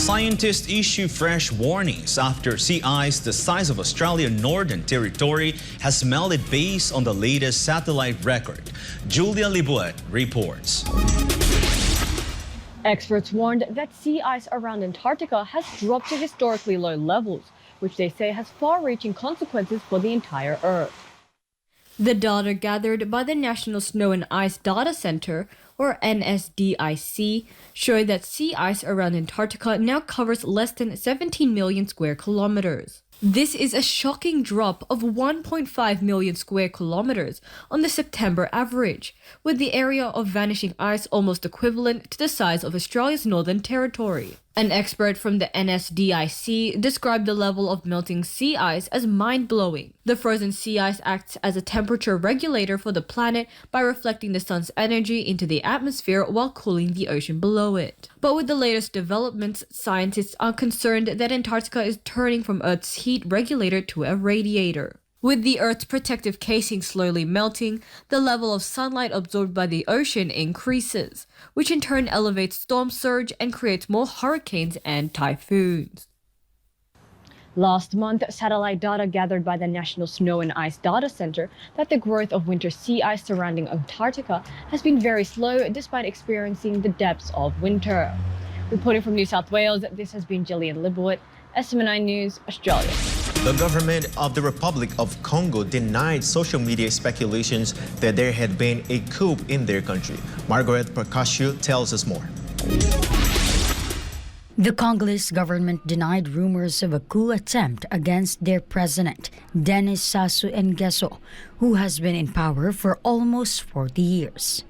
Scientists issue fresh warnings after sea ice the size of Australia's Northern Territory has melted based on the latest satellite record. Jillian Libuit reports. Experts warned that sea ice around Antarctica has dropped to historically low levels, which they say has far-reaching consequences for the entire Earth. The data gathered by the National Snow and Ice Data Center, or NSDIC, show that sea ice around Antarctica now covers less than 17 million square kilometers. This is a shocking drop of 1.5 million square kilometers on the September average, with the area of vanishing ice almost equivalent to the size of Australia's Northern Territory. An expert from the NSDIC described the level of melting sea ice as mind-blowing. The frozen sea ice acts as a temperature regulator for the planet by reflecting the sun's energy into the atmosphere while cooling the ocean below it. But with the latest developments, scientists are concerned that Antarctica is turning from Earth's heat regulator to a radiator. With the Earth's protective casing slowly melting, the level of sunlight absorbed by the ocean increases, which in turn elevates storm surge and creates more hurricanes and typhoons. Last month, satellite data gathered by the National Snow and Ice Data Center that the growth of winter sea ice surrounding Antarctica has been very slow despite experiencing the depths of winter. Reporting from New South Wales, this has been Jillian Libuit, SM9 News, Australia. The government of the Republic of Congo denied social media speculations that there had been a coup in their country. Margaret Percasio tells us more. The Congolese government denied rumors of a coup attempt against their president, Denis Sassou Nguesso, who has been in power for almost 40 years.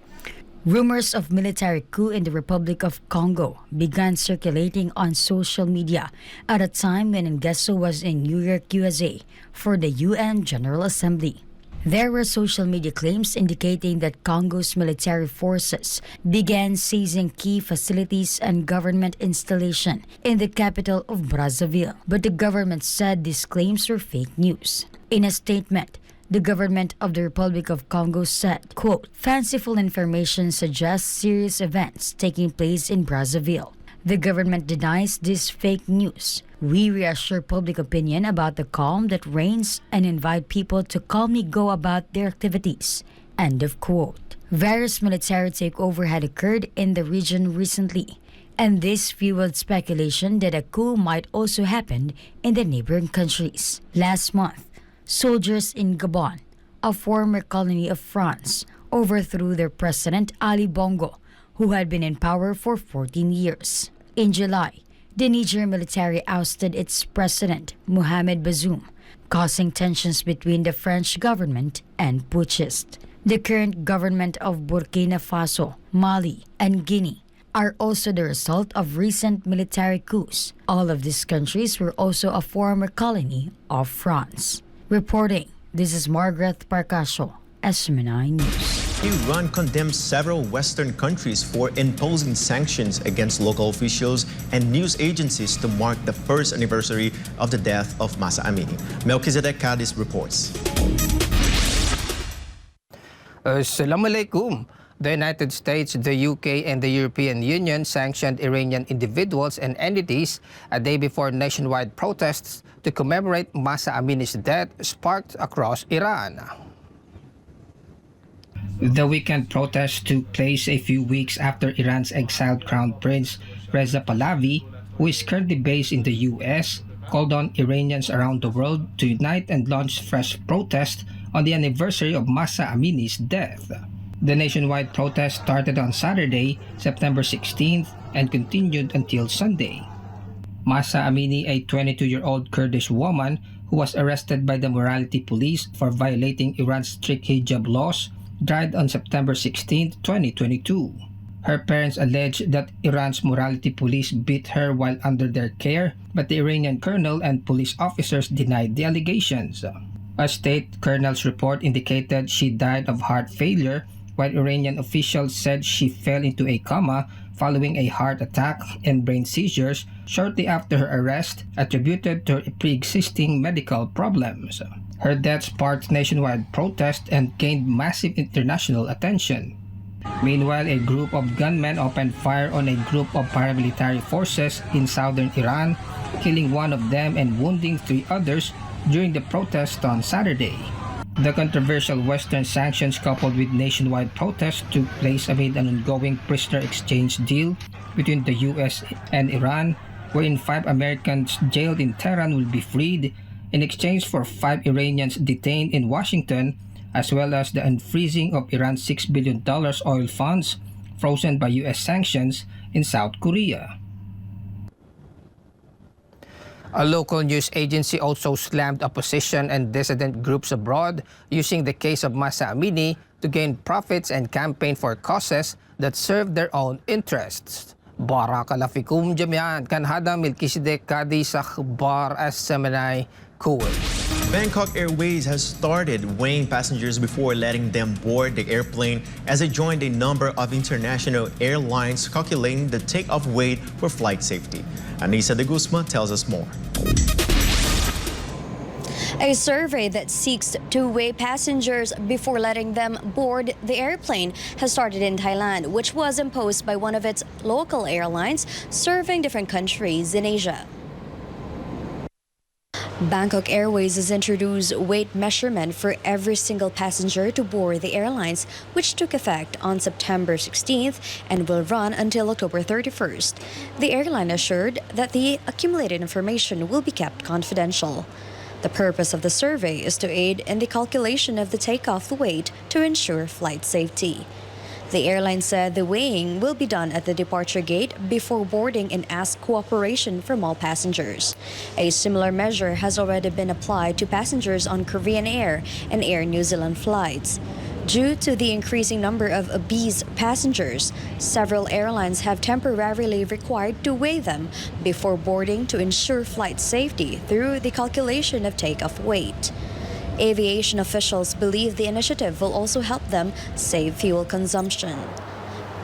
Rumors of military coup in the Republic of Congo began circulating on social media at a time when Nguesso was in New York, USA for the UN General Assembly. There were social media claims indicating that Congo's military forces began seizing key facilities and government installation in the capital of Brazzaville. But the government said these claims were fake news. In a statement, the government of the Republic of Congo said, quote, "Fanciful information suggests serious events taking place in Brazzaville. The government denies this fake news. We reassure public opinion about the calm that reigns and invite people to calmly go about their activities." End of quote. Various military takeover had occurred in the region recently, and this fueled speculation that a coup might also happen in the neighboring countries. Last month, soldiers in Gabon, a former colony of France, overthrew their president Ali Bongo, who had been in power for 14 years. In July, the Niger military ousted its president, Mohamed Bazoum, causing tensions between the French government and putschists. The current government of Burkina Faso, Mali, and Guinea are also the result of recent military coups. All of these countries were also a former colony of France. Reporting, this is Margaret Percasio, SM9 News. Iran condemns several Western countries for imposing sanctions against local officials and news agencies to mark the first anniversary of the death of Mahsa Amini. Melchizedek Cadiz reports. Assalamu alaikum. The United States, the UK, and the European Union sanctioned Iranian individuals and entities a day before nationwide protests to commemorate Mahsa Amini's death sparked across Iran. The weekend protests took place a few weeks after Iran's exiled Crown Prince Reza Pahlavi, who is currently based in the US, called on Iranians around the world to unite and launch fresh protests on the anniversary of Mahsa Amini's death. The nationwide protest started on Saturday, September 16th, and continued until Sunday. Mahsa Amini, a 22-year-old Kurdish woman who was arrested by the morality police for violating Iran's strict hijab laws, died on September 16, 2022. Her parents allege that Iran's morality police beat her while under their care, but the Iranian colonel and police officers denied the allegations. A state colonel's report indicated she died of heart failure, while Iranian officials said she fell into a coma following a heart attack and brain seizures shortly after her arrest, attributed to pre-existing medical problems. Her death sparked nationwide protest and gained massive international attention. Meanwhile, a group of gunmen opened fire on a group of paramilitary forces in southern Iran, killing one of them and wounding three others during the protest on Saturday. The controversial Western sanctions coupled with nationwide protests took place amid an ongoing prisoner exchange deal between the US and Iran, wherein 5 Americans jailed in Tehran will be freed in exchange for 5 Iranians detained in Washington, as well as the unfreezing of Iran's $6 billion oil funds frozen by US sanctions in South Korea. A local news agency also slammed opposition and dissident groups abroad, using the case of Masa Amini to gain profits and campaign for causes that serve their own interests. Barakalafikum jami'an kan hada Melchizedek Kadi sa Khbar as-Semenai, Kuwait. Bangkok Airways has started weighing passengers before letting them board the airplane as it joined a number of international airlines calculating the takeoff weight for flight safety. Anissa de Guzman tells us more. A survey that seeks to weigh passengers before letting them board the airplane has started in Thailand, which was imposed by one of its local airlines serving different countries in Asia. Bangkok Airways has introduced weight measurement for every single passenger to board the airlines, which took effect on September 16th and will run until October 31st. The airline assured that the accumulated information will be kept confidential. The purpose of the survey is to aid in the calculation of the takeoff weight to ensure flight safety. The airline said the weighing will be done at the departure gate before boarding and asked cooperation from all passengers. A similar measure has already been applied to passengers on Korean Air and Air New Zealand flights. Due to the increasing number of obese passengers, several airlines have temporarily required to weigh them before boarding to ensure flight safety through the calculation of takeoff weight. Aviation officials believe the initiative will also help them save fuel consumption.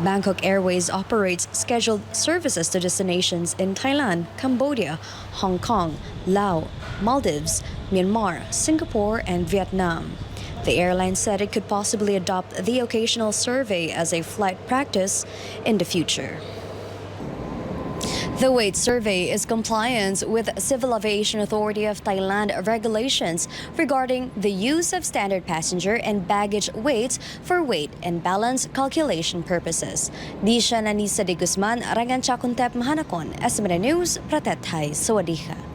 Bangkok Airways operates scheduled services to destinations in Thailand, Cambodia, Hong Kong, Laos, Maldives, Myanmar, Singapore, and Vietnam. The airline said it could possibly adopt the occasional survey as a flight practice in the future. The weight survey is compliance with Civil Aviation Authority of Thailand regulations regarding the use of standard passenger and baggage weights for weight and balance calculation purposes. Di siya Anissa de Guzman, Rangan Chakuntep Mahanakon, SMN News, Pratet Thai, Sawadee ka.